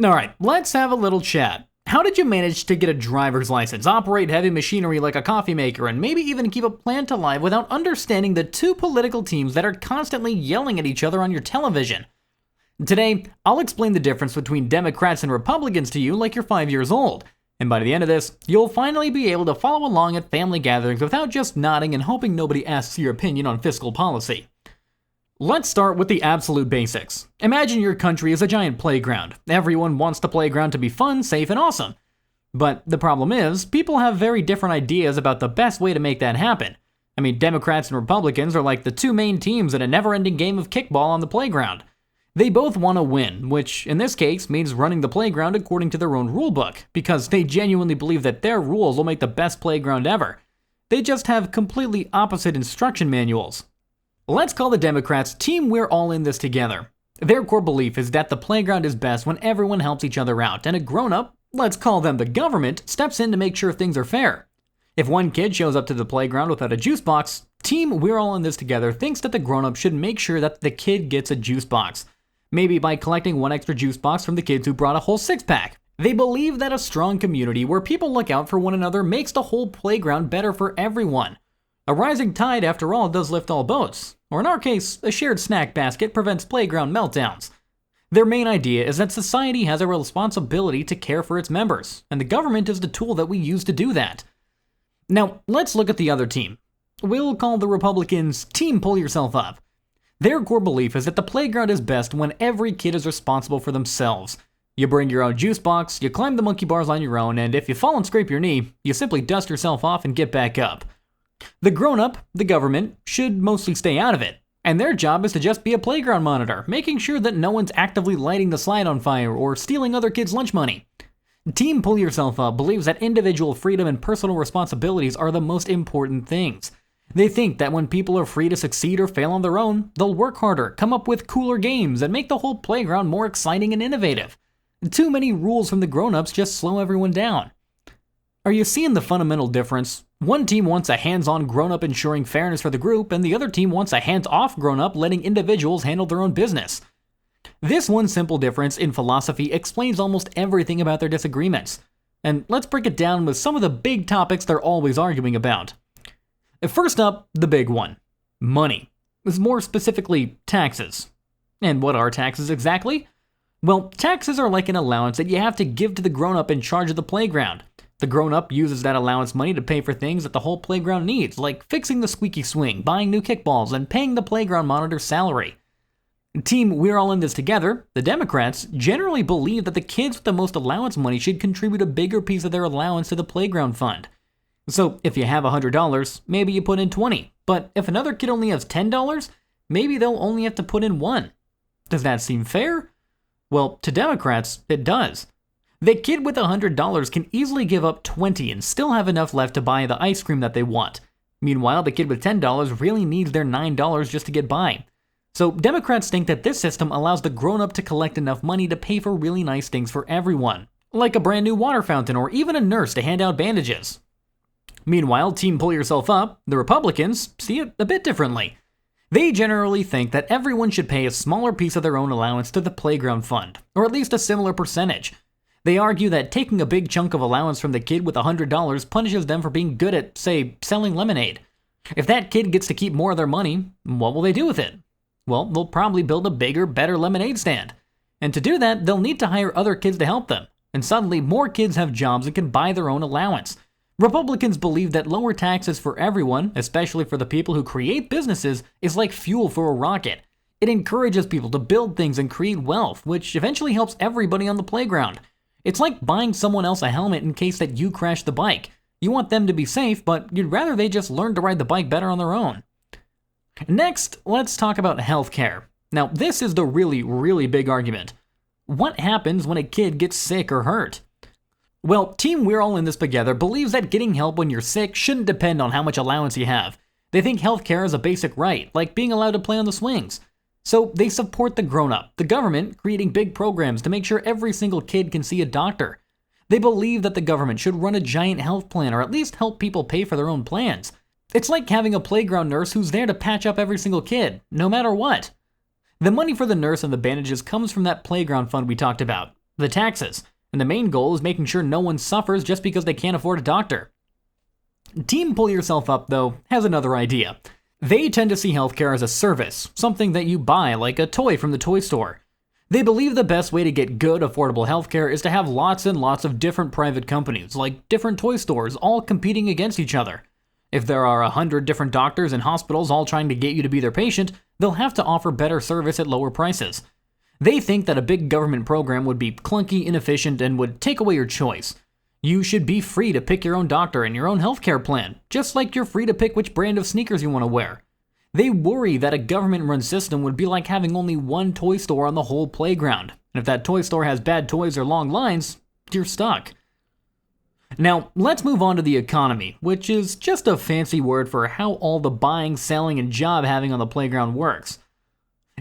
Alright, let's have a little chat. How did you manage to get a driver's license, operate heavy machinery like a coffee maker, and maybe even keep a plant alive without understanding the two political teams that are constantly yelling at each other on your television? Today, I'll explain the difference between Democrats and Republicans to you like you're 5 years old. And by the end of this, you'll finally be able to follow along at family gatherings without just nodding and hoping nobody asks your opinion on fiscal policy. Let's start with the absolute basics. Imagine your country is a giant playground. Everyone wants the playground to be fun, safe, and awesome. But the problem is, people have very different ideas about the best way to make that happen. I mean, Democrats and Republicans are like the two main teams in a never-ending game of kickball on the playground. They both want to win, which in this case means running the playground according to their own rulebook, because they genuinely believe that their rules will make the best playground ever. They just have completely opposite instruction manuals. Let's call the Democrats Team We're All In This Together. Their core belief is that the playground is best when everyone helps each other out, and a grown-up, let's call them the government, steps in to make sure things are fair. If one kid shows up to the playground without a juice box, Team We're All In This Together thinks that the grown-up should make sure that the kid gets a juice box. Maybe by collecting one extra juice box from the kids who brought a whole six-pack. They believe that a strong community where people look out for one another makes the whole playground better for everyone. A rising tide, after all, does lift all boats. Or in our case, a shared snack basket prevents playground meltdowns. Their main idea is that society has a responsibility to care for its members, and the government is the tool that we use to do that. Now, let's look at the other team. We'll call the Republicans Team Pull Yourself Up. Their core belief is that the playground is best when every kid is responsible for themselves. You bring your own juice box, you climb the monkey bars on your own, and if you fall and scrape your knee, you simply dust yourself off and get back up. The grown-up, the government, should mostly stay out of it, and their job is to just be a playground monitor, making sure that no one's actively lighting the slide on fire or stealing other kids' lunch money. Team Pull Yourself Up believes that individual freedom and personal responsibilities are the most important things. They think that when people are free to succeed or fail on their own, they'll work harder, come up with cooler games, and make the whole playground more exciting and innovative. Too many rules from the grown-ups just slow everyone down. Are you seeing the fundamental difference? One team wants a hands-on grown-up ensuring fairness for the group, and the other team wants a hands-off grown-up letting individuals handle their own business. This one simple difference in philosophy explains almost everything about their disagreements. And let's break it down with some of the big topics they're always arguing about. First up, the big one. Money. More specifically, taxes. And what are taxes exactly? Well, taxes are like an allowance that you have to give to the grown-up in charge of the playground. The grown-up uses that allowance money to pay for things that the whole playground needs, like fixing the squeaky swing, buying new kickballs, and paying the playground monitor's salary. Team We're All In This Together, the Democrats, generally believe that the kids with the most allowance money should contribute a bigger piece of their allowance to the playground fund. So if you have $100, maybe you put in $20. But if another kid only has $10, maybe they'll only have to put in $1. Does that seem fair? Well, to Democrats, it does. The kid with $100 can easily give up $20 and still have enough left to buy the ice cream that they want. Meanwhile, the kid with $10 really needs their $9 just to get by. So Democrats think that this system allows the grown-up to collect enough money to pay for really nice things for everyone, like a brand new water fountain or even a nurse to hand out bandages. Meanwhile, Team Pull Yourself Up, the Republicans, see it a bit differently. They generally think that everyone should pay a smaller piece of their own allowance to the playground fund, or at least a similar percentage. They argue that taking a big chunk of allowance from the kid with $100 punishes them for being good at, say, selling lemonade. If that kid gets to keep more of their money, what will they do with it? Well, they'll probably build a bigger, better lemonade stand. And to do that, they'll need to hire other kids to help them. And suddenly, more kids have jobs and can buy their own allowance. Republicans believe that lower taxes for everyone, especially for the people who create businesses, is like fuel for a rocket. It encourages people to build things and create wealth, which eventually helps everybody on the playground. It's like buying someone else a helmet in case that you crash the bike. You want them to be safe, but you'd rather they just learn to ride the bike better on their own. Next, let's talk about healthcare. Now, this is the really big argument. What happens when a kid gets sick or hurt? Well, Team We're All In This Together believes that getting help when you're sick shouldn't depend on how much allowance you have. They think healthcare is a basic right, like being allowed to play on the swings. So they support the grown-up, the government, creating big programs to make sure every single kid can see a doctor. They believe that the government should run a giant health plan or at least help people pay for their own plans. It's like having a playground nurse who's there to patch up every single kid, no matter what. The money for the nurse and the bandages comes from that playground fund we talked about. the taxes, and the main goal is making sure no one suffers just because they can't afford a doctor. Team Pull Yourself Up, though, has another idea. They tend to see healthcare as a service, something that you buy like a toy from the toy store. They believe the best way to get good, affordable healthcare is to have lots and lots of different private companies, like different toy stores, all competing against each other. If there are 100 different doctors and hospitals all trying to get you to be their patient, they'll have to offer better service at lower prices. They think that a big government program would be clunky, inefficient, and would take away your choice. You should be free to pick your own doctor and your own healthcare plan, just like you're free to pick which brand of sneakers you want to wear. They worry that a government-run system would be like having only one toy store on the whole playground, and if that toy store has bad toys or long lines, you're stuck. Now, let's move on to the economy, which is just a fancy word for how all the buying, selling, and job having on the playground works.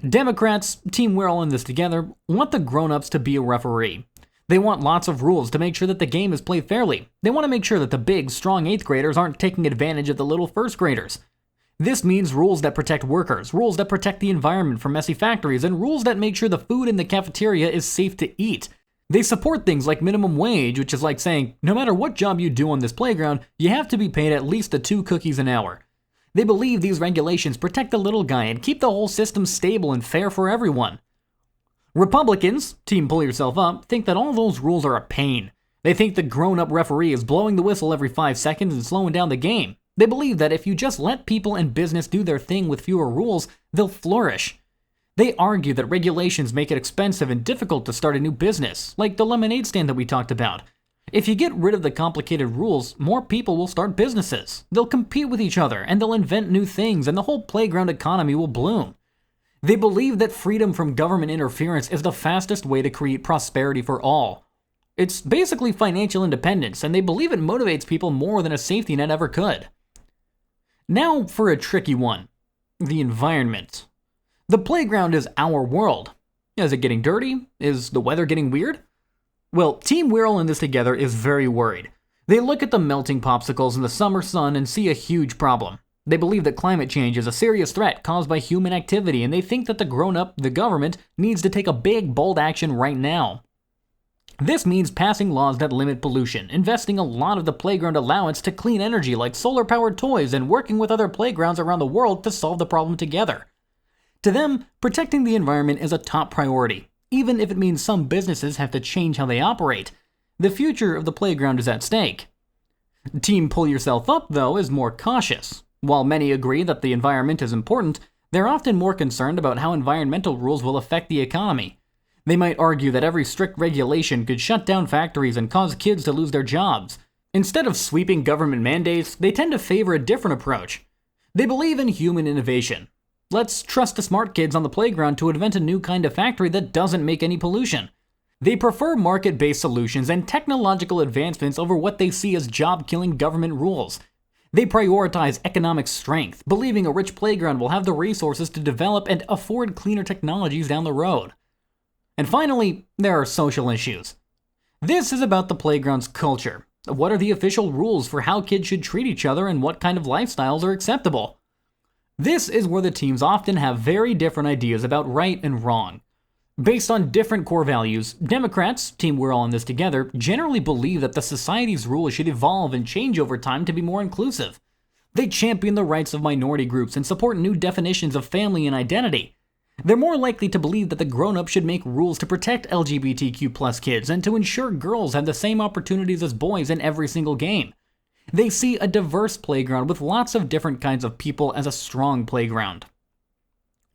Democrats, team we're all in this together, want the grown-ups to be a referee. They want lots of rules to make sure that the game is played fairly. They want to make sure that the big, strong 8th graders aren't taking advantage of the little 1st graders. This means rules that protect workers, rules that protect the environment from messy factories, and rules that make sure the food in the cafeteria is safe to eat. They support things like minimum wage, which is like saying, no matter what job you do on this playground, you have to be paid at least the 2 cookies an hour. They believe these regulations protect the little guy and keep the whole system stable and fair for everyone. Republicans, team Pull Yourself Up, think that all those rules are a pain. They think the grown-up referee is blowing the whistle every 5 seconds and slowing down the game. They believe that if you just let people and business do their thing with fewer rules, they'll flourish. They argue that regulations make it expensive and difficult to start a new business, like the lemonade stand that we talked about. If you get rid of the complicated rules, more people will start businesses. They'll compete with each other, and they'll invent new things, and the whole playground economy will bloom. They believe that freedom from government interference is the fastest way to create prosperity for all. It's basically financial independence, and they believe it motivates people more than a safety net ever could. Now for a tricky one. The environment. The playground is our world. Is it getting dirty? Is the weather getting weird? Well, Team We're All in This Together is very worried. They look at the melting popsicles in the summer sun and see a huge problem. They believe that climate change is a serious threat caused by human activity, and they think that the government, needs to take a big, bold action right now. This means passing laws that limit pollution, investing a lot of the playground allowance to clean energy like solar-powered toys, and working with other playgrounds around the world to solve the problem together. To them, protecting the environment is a top priority, even if it means some businesses have to change how they operate. The future of the playground is at stake. Team Pull Yourself Up, though, is more cautious. While many agree that the environment is important, they're often more concerned about how environmental rules will affect the economy. They might argue that every strict regulation could shut down factories and cause kids to lose their jobs. Instead of sweeping government mandates, they tend to favor a different approach. They believe in human innovation. Let's trust the smart kids on the playground to invent a new kind of factory that doesn't make any pollution. They prefer market-based solutions and technological advancements over what they see as job-killing government rules. They prioritize economic strength, believing a rich playground will have the resources to develop and afford cleaner technologies down the road. And finally, there are social issues. This is about the playground's culture. What are the official rules for how kids should treat each other and what kind of lifestyles are acceptable? This is where the teams often have very different ideas about right and wrong. Based on different core values, Democrats, team We're All in This Together, generally believe that the society's rules should evolve and change over time to be more inclusive. They champion the rights of minority groups and support new definitions of family and identity. They're more likely to believe that the grown-ups should make rules to protect LGBTQ+ kids and to ensure girls have the same opportunities as boys in every single game. They see a diverse playground with lots of different kinds of people as a strong playground.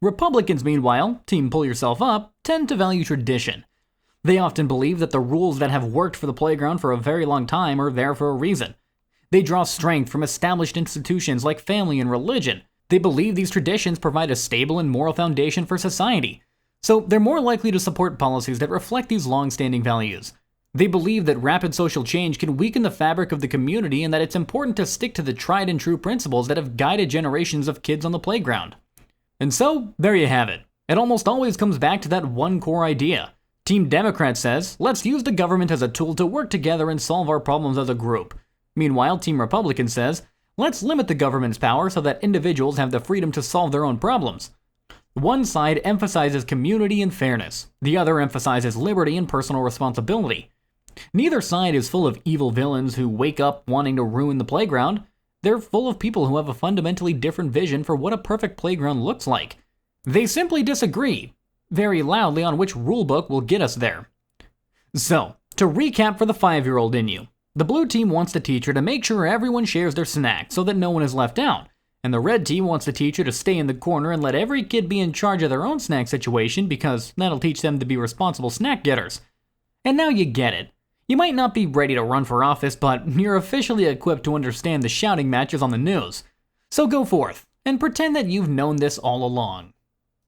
Republicans, meanwhile, team Pull Yourself Up, tend to value tradition. They often believe that the rules that have worked for the playground for a very long time are there for a reason. They draw strength from established institutions like family and religion. They believe these traditions provide a stable and moral foundation for society. So they're more likely to support policies that reflect these long-standing values. They believe that rapid social change can weaken the fabric of the community and that it's important to stick to the tried and true principles that have guided generations of kids on the playground. And so, there you have it. It almost always comes back to that one core idea. Team Democrat says, let's use the government as a tool to work together and solve our problems as a group. Meanwhile, Team Republican says, let's limit the government's power so that individuals have the freedom to solve their own problems. One side emphasizes community and fairness, the other emphasizes liberty and personal responsibility. Neither side is full of evil villains who wake up wanting to ruin the playground. They're full of people who have a fundamentally different vision for what a perfect playground looks like. They simply disagree, very loudly, on which rulebook will get us there. So, to recap for the 5-year-old in you, the blue team wants the teacher to make sure everyone shares their snack so that no one is left out, and the red team wants the teacher to stay in the corner and let every kid be in charge of their own snack situation because that'll teach them to be responsible snack getters. And now you get it. You might not be ready to run for office, but you're officially equipped to understand the shouting matches on the news. So go forth and pretend that you've known this all along.